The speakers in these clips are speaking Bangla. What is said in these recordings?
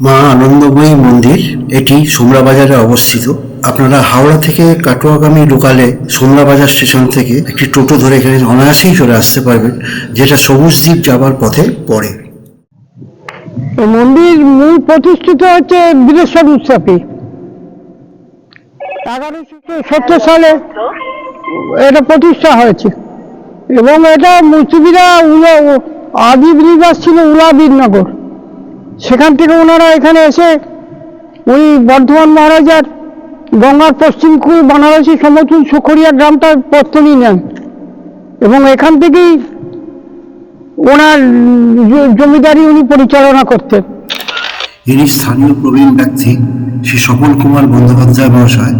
মা আনন্দময়ী মন্দির এটি সোমরা বাজারে অবস্থিত। আপনারা হাওড়া থেকে কাটোয়াগামী লোকালে সোমরা বাজার স্টেশন থেকে একটি টোটো ধরে এখানে অনায়াসেই চলে আসতে পারবেন, যেটা সবুজ দ্বীপ যাবার পথে পড়ে। মন্দির মূল প্রতিষ্ঠিত হচ্ছে বীরেশ্বর মুস্তাফি 1170 সালে এটা প্রতিষ্ঠা হয়েছে এবং এটা মুস্তাফিরা আদি নিবাস ছিল উলাবীরনগর। সেখান থেকে ওনারা এখানে এসে ওই বর্ধমান মহারাজার গঙ্গার পশ্চিম কূল বানারসি সমতুল সুখরিয়া গ্রামটা প্রস্তুতি নেন এবং এখান থেকেই ওনার জমিদারি উনি পরিচালনা করতেন। ইনি স্থানীয় প্রবীণ ব্যক্তি শ্রী স্বপন কুমার বন্দ্যোপাধ্যায় মহাশয়।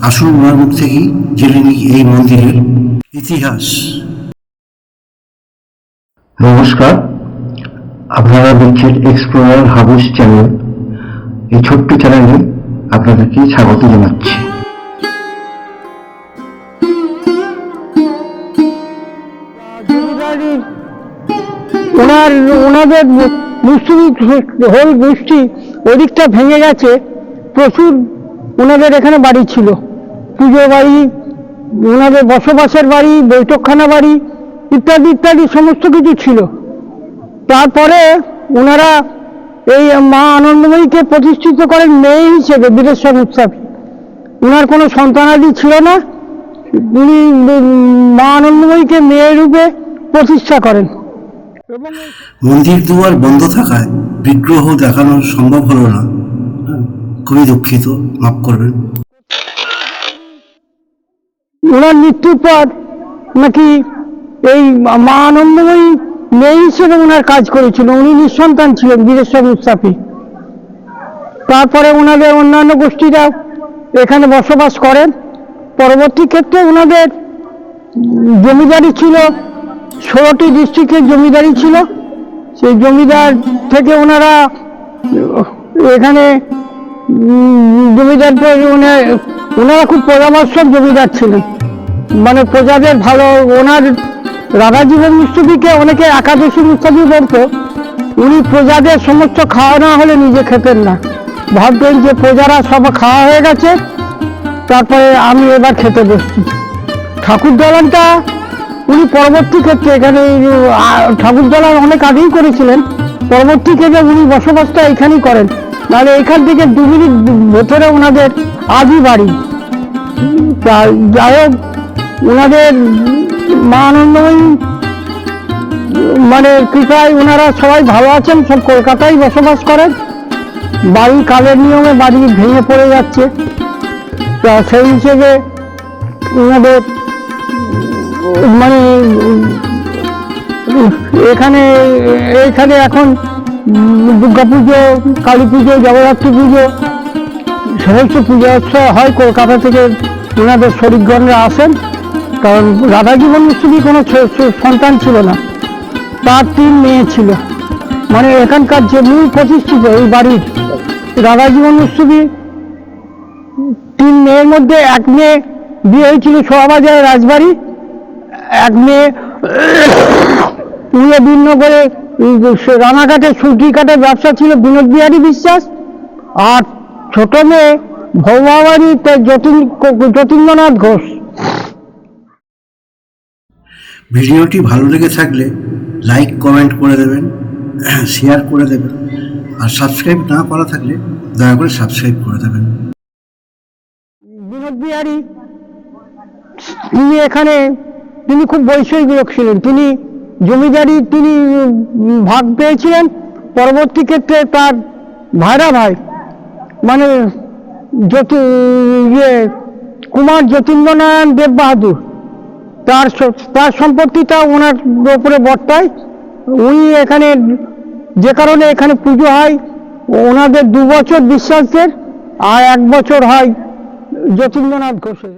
আসুন ওনার মুখ থেকেই জেনে নিই এই মন্দিরের ইতিহাস। নমস্কার, আপনারা দেখছেন এক্সপ্লোরার হাউস চ্যানেল। এই ছোট্ট চ্যানেলে আপনাদেরকে স্বাগত জানাচ্ছি। ওনাদের মুসলিম হোল গোষ্ঠী ওদিকটা ভেঙে গেছে, প্রচুর ওনাদের এখানে বাড়ি ছিল, পুজো বাড়ি, ওনাদের বসবাসের বাড়ি, বৈঠকখানা বাড়ি ইত্যাদি ইত্যাদি সমস্ত কিছু ছিল। তারপরে ওনারা এই মা আনন্দময়ীকে প্রতিষ্ঠিত করেন মেয়ে হিসেবে বীরেশ্বর মুস্তাফি। ওনার কোনো সন্তানাদি ছিল না, উনি মা আনন্দময়ীকে মেয়ে রূপে প্রতিষ্ঠা করেন। মন্দির দুয়ার বন্ধ থাকায় বিগ্রহ দেখানো সম্ভব হলো না, খুবই দুঃখিত, মাফ করবেন। ওনার মৃত্যুর পর নাকি এই মা আনন্দময়ী মেয়ে হিসেবে ওনার কাজ করেছিল। উনি নিঃসন্তান ছিলেন বীরেশ্বর মুস্তাফি। তারপরে ওনাদের অন্যান্য গোষ্ঠীরা এখানে বসবাস করেন। পরবর্তী ক্ষেত্রে ওনাদের জমিদারি ছিল, 16টি ডিস্ট্রিক্টের জমিদারি ছিল। সেই জমিদার থেকে ওনারা এখানে জমিদার ওনারা খুব পরামর্শক জমিদার ছিলেন, মানে প্রজাদের ভালো। ওনার রাধাজীবন মুস্তাফিকে অনেকে একাদশী মুস্তাফি বলতো। উনি প্রজাদের সমস্ত খাওয়া না হলে নিজে খেতেন না, ভাবতেন যে প্রজারা সব খাওয়া হয়ে গেছে, তারপরে আমি এবার খেতে বসছি। ঠাকুর দালানটা উনি পরবর্তী ক্ষেত্রে এখানে ঠাকুর দালান অনেক আগেই করেছিলেন, পরবর্তী ক্ষেত্রে উনি বসবাসটা এখানেই করেন। নাহলে এখান থেকে 2 মিনিট ভেতরে ওনাদের আদি বাড়ি। যাই হোক, ওনাদের মা আনন্দময়ী মানে কৃপায় ওনারা সবাই ভালো আছেন, সব কলকাতায় বসবাস করেন। বাড়ি কালের নিয়মে বাড়ি ভেঙে পড়ে যাচ্ছে, তা সেই হিসেবে ওনাদের মানে এখানে এখন দুর্গা পুজো, কালী পুজো, জগদ্ধাত্রী পুজো সমস্ত পুজো উৎসব হয়। কলকাতা থেকে ওনাদের শরিকগণরা আসেন, কারণ রাধাজীবন মুস্তাফি কোনো সন্তান ছিল না, তার 3 মেয়ে ছিল। মানে এখানকার যে মূল প্রতিষ্ঠিত এই বাড়ির রাধাজীবন মুস্তাফি 3 মেয়ের মধ্যে 1 মেয়ে বিয়ে হয়েছিল সোয়াবাজারের রাজবাড়ি, 1 মেয়ে বিনগরে রানাঘাটে সুটি কাঠের ব্যবসা ছিল বিনোদ বিহারী বিশ্বাস, আর ছোট মেয়ে ভৌমাবাড়ি যতীন্দ্রনাথ ঘোষ। ভিডিওটি ভালো লেগে থাকলে লাইক কমেন্ট করে দেবেন, শেয়ার করে দেবেন, আর সাবস্ক্রাইব না করা থাকলে দয়া করে সাবস্ক্রাইব করে দেবেন। বিনোদ বিহারী তিনি খুব বৈষয়িক লোক ছিলেন। তিনি জমিদারি ভাগ পেয়েছিলেন। পরবর্তী ক্ষেত্রে তার ভাই মানে কুমার যতীন্দ্রনারায়ণ দেব বাহাদুর, তার সম্পত্তিটা ওনার উপরে বর্তায়। উনি এখানে যে কারণে এখানে পুজো হয়, ওনাদের 2 বছর বিশ্বাসের আর 1 বছর হয় যতীন্দ্রনাথ ঘোষের।